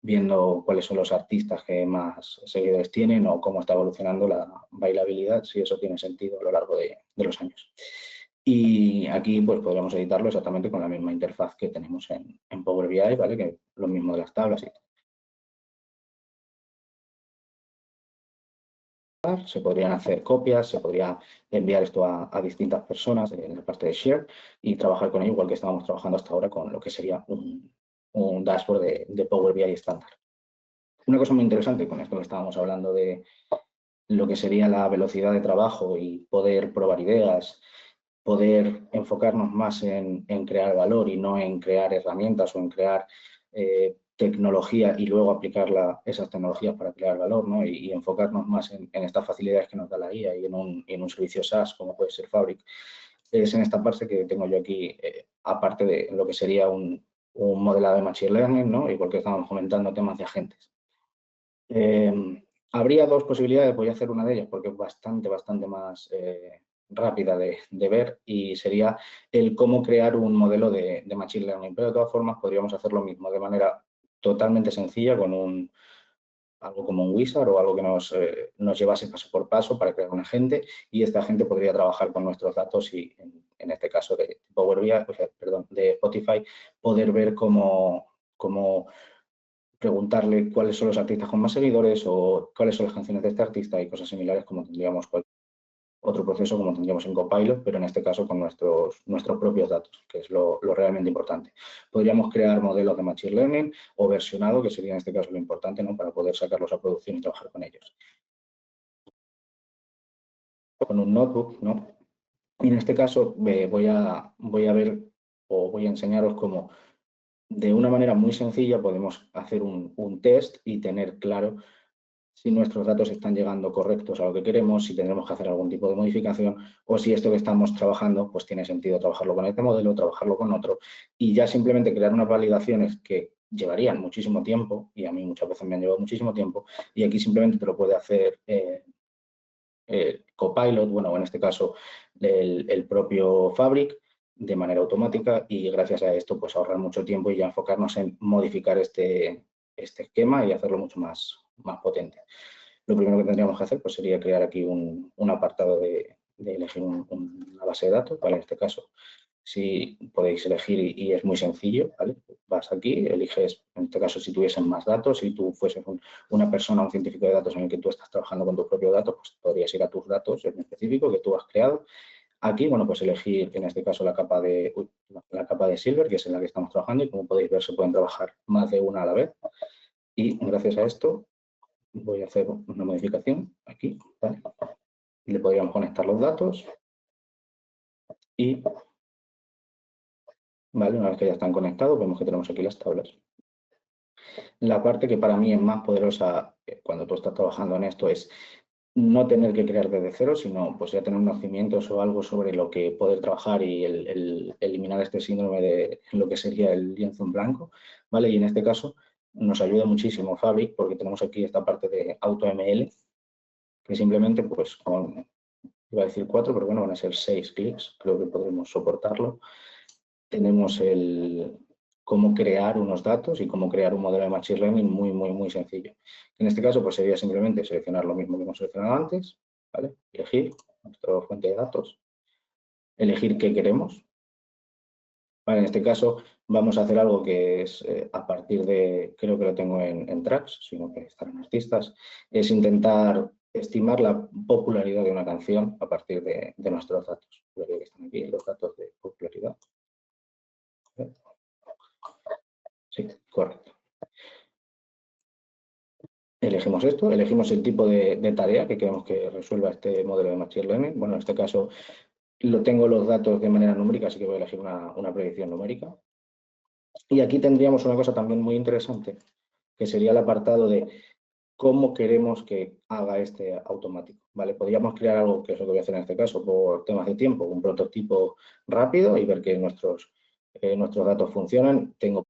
viendo cuáles son los artistas que más seguidores tienen o cómo está evolucionando la bailabilidad, si eso tiene sentido a lo largo de los años. Y aquí, pues podríamos editarlo exactamente con la misma interfaz que tenemos en Power BI, ¿vale? Que lo mismo de las tablas y todo. Se podrían hacer copias, se podría enviar esto a distintas personas en la parte de share y trabajar con ello igual que estábamos trabajando hasta ahora con lo que sería un dashboard de Power BI estándar. Una cosa muy interesante con esto que estábamos hablando de lo que sería la velocidad de trabajo y poder probar ideas, poder enfocarnos más en crear valor y no en crear herramientas o en crear tecnología y luego aplicar esas tecnologías para crear valor, ¿no? Y enfocarnos más en estas facilidades que nos da la IA y en un servicio SaaS como puede ser Fabric. Es en esta parte que tengo yo aquí, aparte de lo que sería un modelado de Machine Learning, ¿no? Igual que estábamos comentando temas de agentes. Habría dos posibilidades, voy a hacer una de ellas porque es bastante más rápida de ver y sería el cómo crear un modelo de Machine Learning, pero de todas formas podríamos hacer lo mismo de manera totalmente sencilla con algo como un wizard o algo que nos llevase paso por paso para crear un agente y este agente podría trabajar con nuestros datos y en este caso de Power BI, perdón, de Spotify, poder ver cómo preguntarle cuáles son los artistas con más seguidores o cuáles son las canciones de este artista y cosas similares como tendríamos cualquier otro proceso como tendríamos en Copilot, pero en este caso con nuestros propios datos, que es lo realmente importante. Podríamos crear modelos de Machine Learning o versionado, que sería en este caso lo importante, ¿no? Para poder sacarlos a producción y trabajar con ellos. Con un notebook, ¿no? Y en este caso voy a ver o voy a enseñaros cómo de una manera muy sencilla podemos hacer un test y tener claro si nuestros datos están llegando correctos a lo que queremos, si tendremos que hacer algún tipo de modificación o si esto que estamos trabajando, pues tiene sentido trabajarlo con este modelo, trabajarlo con otro y ya simplemente crear unas validaciones que llevarían muchísimo tiempo y a mí muchas veces me han llevado muchísimo tiempo y aquí simplemente te lo puede hacer Copilot, bueno, en este caso el propio Fabric de manera automática y gracias a esto pues ahorrar mucho tiempo y ya enfocarnos en modificar este esquema y hacerlo mucho más potente. Lo primero que tendríamos que hacer pues, sería crear aquí un apartado de elegir una base de datos, ¿vale? En este caso, si podéis elegir y es muy sencillo, ¿vale? Vas aquí, eliges, en este caso, si tuviesen más datos, si tú fueses una persona, un científico de datos en el que tú estás trabajando con tus propios datos, pues podrías ir a tus datos en específico que tú has creado. Aquí, bueno, pues elegir, en este caso, la capa de Silver, que es en la que estamos trabajando y como podéis ver, se pueden trabajar más de una a la vez. Y gracias a esto, voy a hacer una modificación aquí, ¿vale? Y le podríamos conectar los datos y, ¿vale? Una vez que ya están conectados, vemos que tenemos aquí las tablas. La parte que para mí es más poderosa cuando tú estás trabajando en esto es no tener que crear desde cero, sino pues ya tener unos cimientos o algo sobre lo que poder trabajar y el eliminar este síndrome de lo que sería el lienzo en blanco, ¿vale? Y en este caso nos ayuda muchísimo Fabric porque tenemos aquí esta parte de AutoML que simplemente pues con, iba a decir 4, pero bueno, van a ser 6 clics, creo que podremos soportarlo. Tenemos cómo crear unos datos y cómo crear un modelo de Machine Learning muy sencillo. En este caso, pues sería simplemente seleccionar lo mismo que hemos seleccionado antes, ¿vale? Elegir nuestra fuente de datos, elegir qué queremos. Vale, en este caso vamos a hacer algo que es a partir de, creo que lo tengo en tracks, sino que están en artistas, es intentar estimar la popularidad de una canción a partir de nuestros datos. Creo que están aquí los datos de popularidad. Sí, correcto. Elegimos esto, elegimos el tipo de tarea que queremos que resuelva este modelo de Machine Learning. Bueno, en este caso tengo los datos de manera numérica, así que voy a elegir una predicción numérica. Y aquí tendríamos una cosa también muy interesante, que sería el apartado de cómo queremos que haga este automático. ¿Vale? Podríamos crear algo, que es lo que voy a hacer en este caso, por temas de tiempo, un prototipo rápido y ver que nuestros datos funcionan. Tengo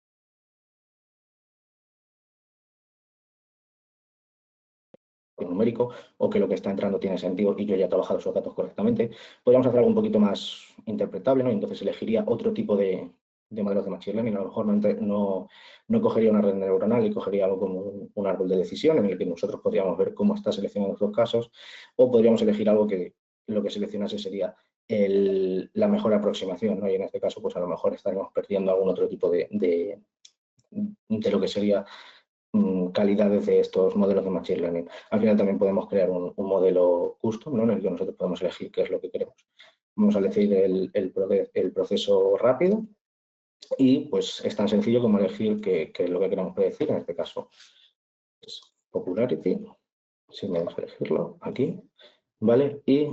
numérico o que lo que está entrando tiene sentido y yo ya he trabajado esos datos correctamente. Podríamos hacer algo un poquito más interpretable, ¿no? Y entonces elegiría otro tipo de modelos de Machine Learning. A lo mejor no cogería una red neuronal y cogería algo como un árbol de decisión en el que nosotros podríamos ver cómo está seleccionando los casos o podríamos elegir algo que lo que seleccionase sería la mejor aproximación, ¿no? Y en este caso, pues a lo mejor estaremos perdiendo algún otro tipo de lo que sería calidades de estos modelos de Machine Learning. Al final también podemos crear un modelo custom, ¿no? En el que nosotros podemos elegir qué es lo que queremos. Vamos a elegir el proceso rápido y pues es tan sencillo como elegir qué es lo que queremos predecir. En este caso es popularity. si me deja elegirlo, aquí, ¿vale? Y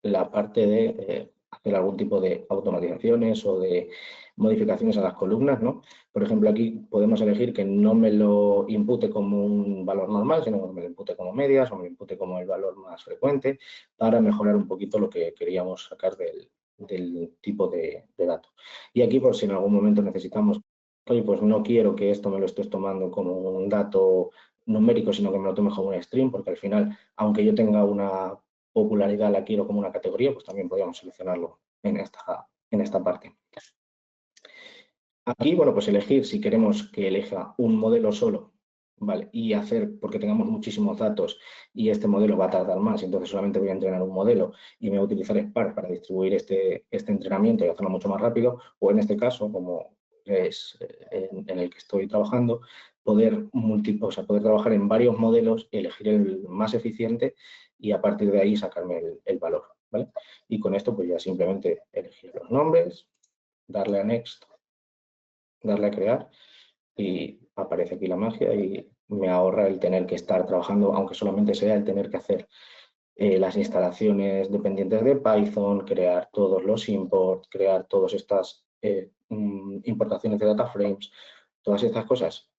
la parte de hacer algún tipo de automatizaciones o de modificaciones a las columnas, ¿no? Por ejemplo, aquí podemos elegir que no me lo impute como un valor normal, sino que me lo impute como medias o me lo impute como el valor más frecuente para mejorar un poquito lo que queríamos sacar del tipo de dato. Y aquí, por si en algún momento necesitamos, oye, pues no quiero que esto me lo estés tomando como un dato numérico, sino que me lo tomes como un string, porque al final, aunque yo tenga una popularidad, la quiero como una categoría, pues también podríamos seleccionarlo en esta parte. Aquí, bueno, pues elegir si queremos que elija un modelo solo, ¿vale? Y hacer, porque tengamos muchísimos datos y este modelo va a tardar más, entonces solamente voy a entrenar un modelo y me voy a utilizar Spark para distribuir este entrenamiento y hacerlo mucho más rápido, o en este caso, como es en el que estoy trabajando, poder trabajar en varios modelos, elegir el más eficiente y a partir de ahí sacarme el valor, ¿vale? Y con esto pues ya simplemente elegir los nombres, darle a Next, darle a crear y aparece aquí la magia y me ahorra el tener que estar trabajando, aunque solamente sea el tener que hacer las instalaciones dependientes de Python, crear todos los imports, crear todas estas importaciones de data frames, todas estas cosas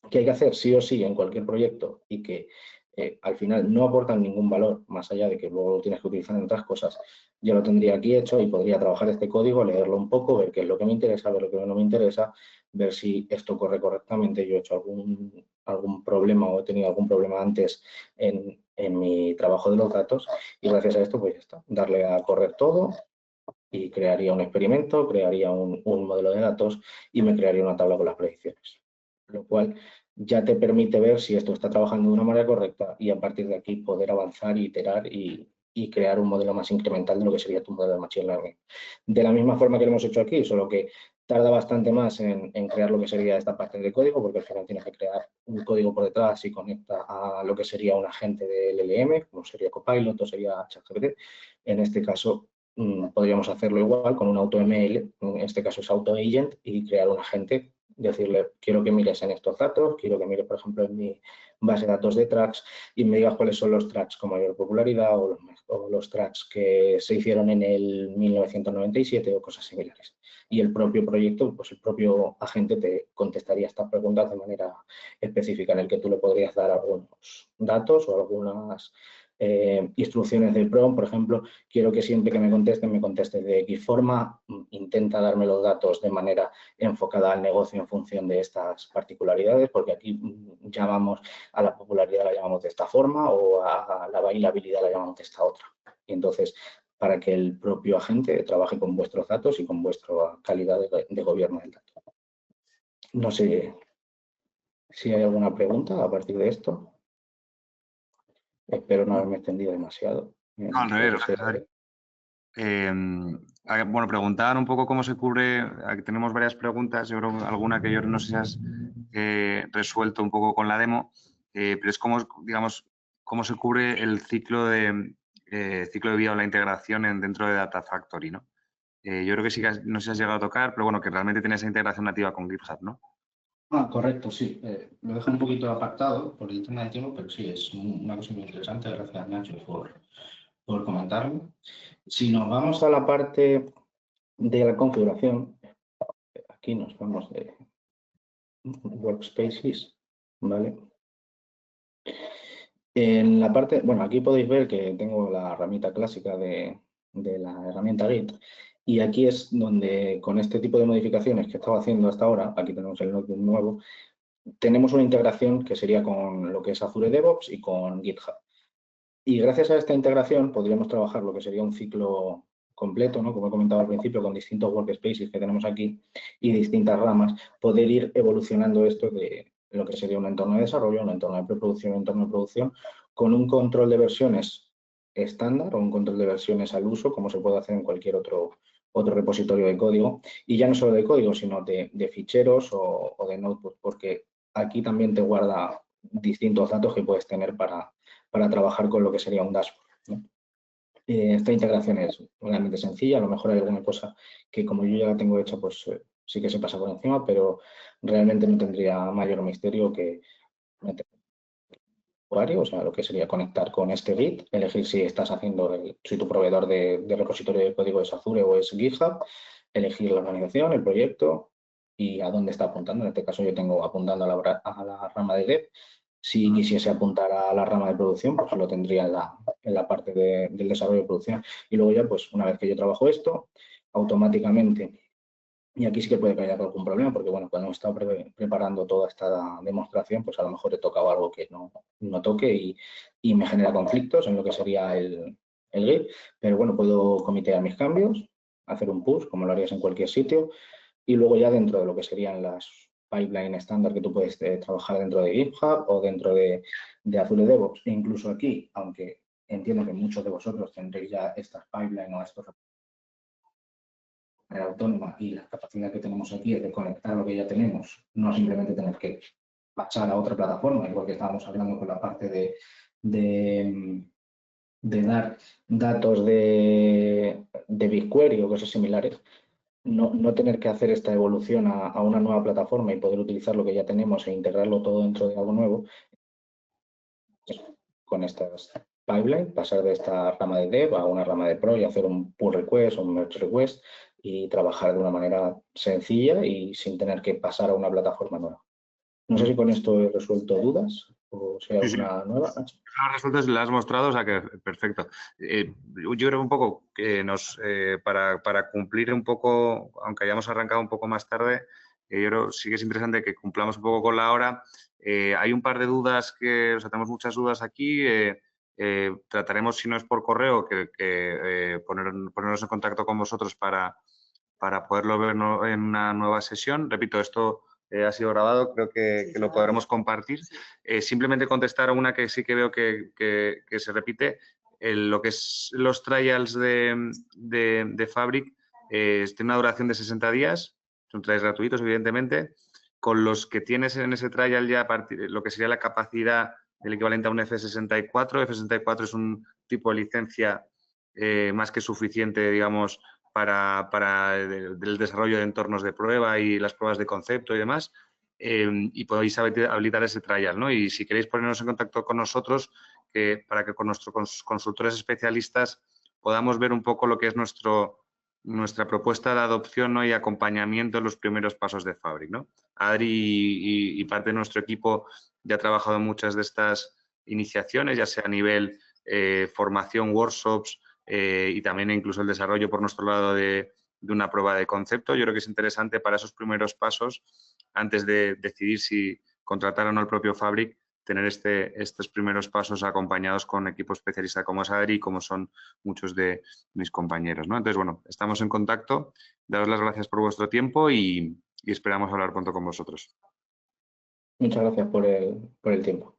que hay que hacer sí o sí en cualquier proyecto y que al final no aportan ningún valor, más allá de que luego lo tienes que utilizar en otras cosas, yo lo tendría aquí hecho y podría trabajar este código, leerlo un poco, ver qué es lo que me interesa, ver lo que no me interesa, ver si esto corre correctamente, yo he hecho algún problema o he tenido algún problema antes en mi trabajo de los datos y gracias a esto pues ya está, darle a correr todo y crearía un experimento, crearía un modelo de datos y me crearía una tabla con las predicciones. Lo cual ya te permite ver si esto está trabajando de una manera correcta y a partir de aquí poder avanzar, iterar y crear un modelo más incremental de lo que sería tu modelo de Machine Learning. De la misma forma que lo hemos hecho aquí, solo que tarda bastante más en crear lo que sería esta parte de código, porque al final tienes que crear un código por detrás y conecta a lo que sería un agente del LLM, como sería Copilot o sería ChatGPT. En este caso, podríamos hacerlo igual con un AutoML, en este caso es AutoAgent, y crear un agente, decirle, quiero que mires en estos datos, quiero que mires, por ejemplo, en mi base de datos de tracks y me digas cuáles son los tracks con mayor popularidad o los tracks que se hicieron en el 1997 o cosas similares. Y el propio proyecto, pues el propio agente te contestaría estas preguntas de manera específica en el que tú le podrías dar algunos datos o algunas instrucciones del prompt, por ejemplo, quiero que siempre que me conteste de X forma, intenta darme los datos de manera enfocada al negocio en función de estas particularidades, porque aquí llamamos a la popularidad, la llamamos de esta forma, o a la bailabilidad la llamamos de esta otra. Y entonces, para que el propio agente trabaje con vuestros datos y con vuestra calidad de gobierno del dato. No sé si hay alguna pregunta a partir de esto. Espero no haberme extendido demasiado. No, al revés. Bueno, preguntaban un poco cómo se cubre, aquí tenemos varias preguntas, yo creo que alguna que yo no sé si has resuelto un poco con la demo, pero es como, digamos, cómo se cubre el ciclo de vida o la integración dentro de Data Factory, ¿no? Yo creo que sí que no sé si has llegado a tocar, pero bueno, que realmente tiene esa integración nativa con GitHub, ¿no? Correcto, sí. Lo dejo un poquito apartado por el tema de tiempo, pero sí, es una cosa muy interesante. Gracias, Nacho, por comentarlo. Si nos vamos a la parte de la configuración, aquí nos vamos de Workspaces, ¿vale? En la parte, bueno, aquí podéis ver que tengo la herramienta clásica de la herramienta Git y aquí es donde con este tipo de modificaciones que estaba haciendo hasta ahora, aquí tenemos el notebook nuevo, tenemos una integración que sería con lo que es Azure DevOps y con GitHub. Y gracias a esta integración podríamos trabajar lo que sería un ciclo completo, ¿no? Como he comentado al principio, con distintos workspaces que tenemos aquí y distintas ramas, poder ir evolucionando esto de lo que sería un entorno de desarrollo, un entorno de preproducción, un entorno de producción, con un control de versiones estándar o un control de versiones al uso, como se puede hacer en cualquier otro repositorio de código. Y ya no solo de código, sino de ficheros o de notebooks, porque aquí también te guarda distintos datos que puedes tener para trabajar con lo que sería un dashboard, ¿no? Esta integración es realmente sencilla, a lo mejor hay alguna cosa que como yo ya la tengo hecha, pues sí que se pasa por encima, pero realmente no tendría mayor misterio que meter usuario, o sea, lo que sería conectar con este Git, elegir si estás haciendo, si tu proveedor de repositorio de código es Azure o es GitHub, elegir la organización, el proyecto y a dónde está apuntando. En este caso yo tengo apuntando a la rama de dev. Si quisiese apuntar a la rama de producción, pues lo tendría en la parte del desarrollo de producción. Y luego ya, pues una vez que yo trabajo esto, automáticamente, y aquí sí que puede que haya algún problema, porque bueno, cuando he estado preparando toda esta demostración, pues a lo mejor he tocado algo que no toque y me genera conflictos en lo que sería el Git, pero bueno, puedo comitear mis cambios, hacer un push, como lo harías en cualquier sitio, y luego ya dentro de lo que serían las pipeline estándar que tú puedes trabajar dentro de GitHub o dentro de Azure DevOps. E incluso aquí, aunque entiendo que muchos de vosotros tendréis ya estas pipeline o estos autónoma y la capacidad que tenemos aquí es de conectar lo que ya tenemos, no simplemente tener que pasar a otra plataforma, igual que estábamos hablando con la parte de dar datos de BigQuery o cosas similares. No tener que hacer esta evolución a una nueva plataforma y poder utilizar lo que ya tenemos e integrarlo todo dentro de algo nuevo, con estas pipelines, pasar de esta rama de dev a una rama de pro y hacer un pull request o un merge request y trabajar de una manera sencilla y sin tener que pasar a una plataforma nueva. No sé si con esto he resuelto dudas o si hay alguna nueva. Las resueltas las has mostrado, o sea que perfecto. Yo creo un poco que para cumplir un poco, aunque hayamos arrancado un poco más tarde, yo creo sí que es interesante que cumplamos un poco con la hora. Hay un par de dudas o sea, tenemos muchas dudas aquí. Trataremos, si no es por correo, ponernos en contacto con vosotros para poderlo ver en una nueva sesión. Repito, esto ha sido grabado, creo que lo podremos compartir. Simplemente contestar a una que sí que veo que se repite. Lo que es los trials de Fabric tiene una duración de 60 días, son trials gratuitos, evidentemente. Con los que tienes en ese trial ya lo que sería la capacidad del equivalente a un F64. F64 es un tipo de licencia más que suficiente, digamos, para el desarrollo de entornos de prueba y las pruebas de concepto y demás, y podéis habilitar ese trial, ¿no? Y si queréis ponernos en contacto con nosotros, para que con nuestros consultores especialistas podamos ver un poco lo que es nuestra propuesta de adopción, ¿no? Y acompañamiento en los primeros pasos de Fabric, ¿no? Adri y parte de nuestro equipo ya ha trabajado en muchas de estas iniciaciones, ya sea a nivel formación, workshops, y también incluso el desarrollo por nuestro lado de una prueba de concepto. Yo creo que es interesante para esos primeros pasos, antes de decidir si contratar o no el propio Fabric, tener estos primeros pasos acompañados con equipo especialista como es Adri y como son muchos de mis compañeros, ¿no? Entonces, bueno, estamos en contacto. Daros las gracias por vuestro tiempo y esperamos hablar pronto con vosotros. Muchas gracias por el tiempo.